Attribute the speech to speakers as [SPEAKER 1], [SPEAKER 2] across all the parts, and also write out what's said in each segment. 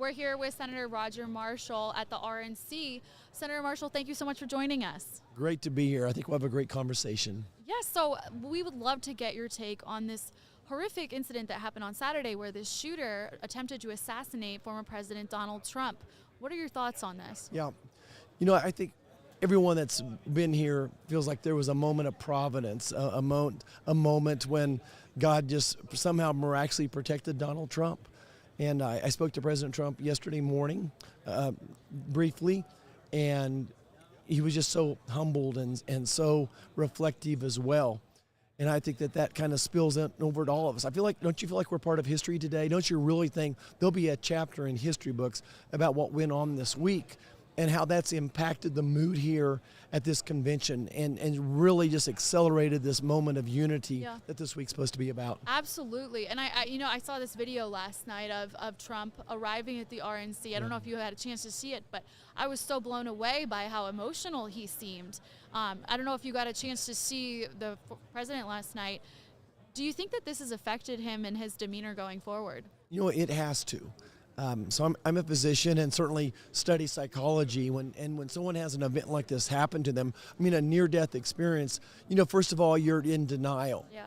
[SPEAKER 1] We're here with Senator Roger Marshall at the RNC. Senator Marshall, thank you so much for joining us.
[SPEAKER 2] Great to be here. I think we'll have a great conversation.
[SPEAKER 1] Yes, so we would love to get your take on this horrific incident that happened on Saturday where this shooter attempted to assassinate former President Donald Trump. What are your thoughts on this?
[SPEAKER 2] Yeah, I think everyone that's been here feels like there was a moment of providence, a moment when God just somehow miraculously protected Donald Trump. And I spoke to President Trump yesterday morning briefly, and he was just so humbled and so reflective as well. And I think that kind of spills over to all of us. Don't you feel like we're part of history today? Don't you really think there'll be a chapter in history books about what went on this week and how that's impacted the mood here at this convention and really just accelerated this moment of unity that this week's supposed to be about?
[SPEAKER 1] Absolutely. And I saw this video last night of Trump arriving at the RNC. I don't know if you had a chance to see it, but I was so blown away by how emotional he seemed. I don't know if you got a chance to see the president last night. Do you think that this has affected him and his demeanor going forward?
[SPEAKER 2] It has to. So I'm a physician and certainly study psychology. When someone has an event like this happen to them, a near-death experience, first of all, you're in denial.
[SPEAKER 1] Yeah.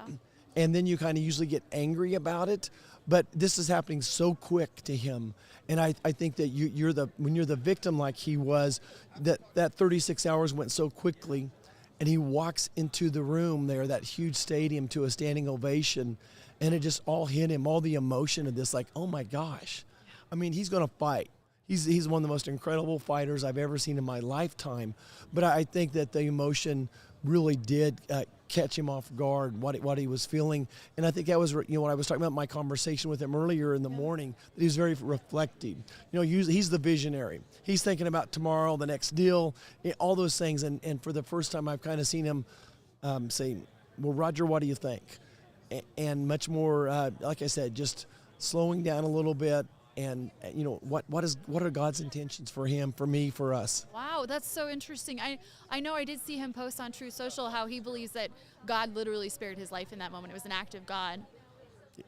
[SPEAKER 2] And then you kind of usually get angry about it. But this is happening so quick to him. And I think that when you're the victim like he was, that 36 hours went so quickly, and he walks into the room there, that huge stadium, to a standing ovation, and it just all hit him, all the emotion of this, like, oh my gosh. He's going to fight. He's one of the most incredible fighters I've ever seen in my lifetime. But I think that the emotion really did catch him off guard, what he was feeling. And I think that was, what I was talking about in my conversation with him earlier in the morning, that he was very reflective. He's the visionary. He's thinking about tomorrow, the next deal, all those things. And for the first time, I've kind of seen him say, well, Roger, what do you think? And much more, like I said, just slowing down a little bit. And what are God's intentions for him, for me, for us?
[SPEAKER 1] Wow, that's so interesting. I know I did see him post on Truth Social how he believes that God literally spared his life in that moment. It was an act of God.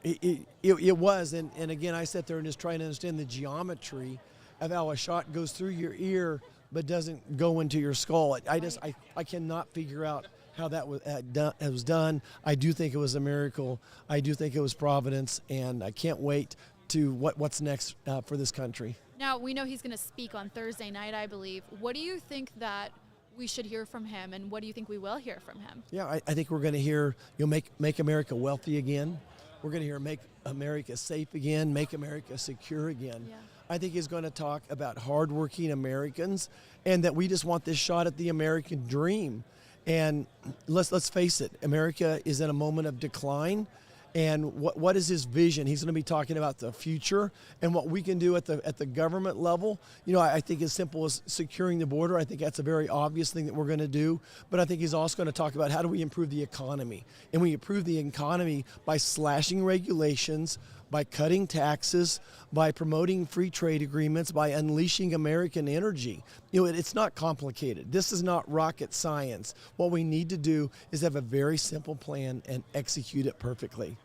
[SPEAKER 2] It was, and again, I sat there and just trying to understand the geometry of how a shot goes through your ear but doesn't go into your skull. I cannot figure out how that was done. I do think it was a miracle. I do think it was providence, and I can't wait to what's next for this country.
[SPEAKER 1] Now, we know he's going to speak on Thursday night, I believe. What do you think that we should hear from him, and what do you think we will hear from him?
[SPEAKER 2] Yeah, I think we're going to hear, make America wealthy again. We're going to hear make America safe again, make America secure again.
[SPEAKER 1] Yeah.
[SPEAKER 2] I think he's going to talk about hardworking Americans and that we just want this shot at the American dream. And let's face it, America is in a moment of decline. And what is his vision? He's going to be talking about the future and what we can do at the government level. I think as simple as securing the border, I think that's a very obvious thing that we're going to do. But I think he's also going to talk about how do we improve the economy. And we improve the economy by slashing regulations, by cutting taxes, by promoting free trade agreements, by unleashing American energy. It's not complicated. This is not rocket science. What we need to do is have a very simple plan and execute it perfectly.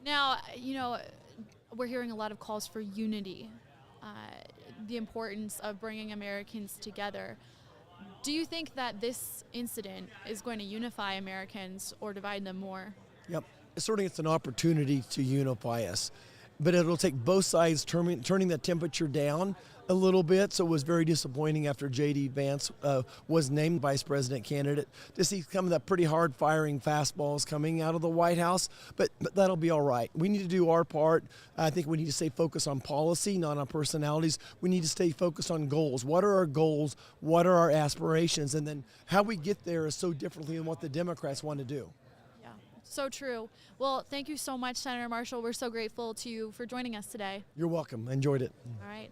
[SPEAKER 1] Now, we're hearing a lot of calls for unity, the importance of bringing Americans together. Do you think that this incident is going to unify Americans or divide them more?
[SPEAKER 2] Yep. Certainly it's an opportunity to unify us, but it'll take both sides turning the temperature down a little bit. So it was very disappointing after J.D. Vance was named vice president candidate to see some of the pretty hard firing fastballs coming out of the White House, but that'll be all right. We need to do our part. I think we need to stay focused on policy, not on personalities. We need to stay focused on goals. What are our goals? What are our aspirations? And then how we get there is so differently than what the Democrats want to do.
[SPEAKER 1] So true. Well, thank you so much, Senator Marshall. We're so grateful to you for joining us today.
[SPEAKER 2] You're welcome. I enjoyed it.
[SPEAKER 1] All right.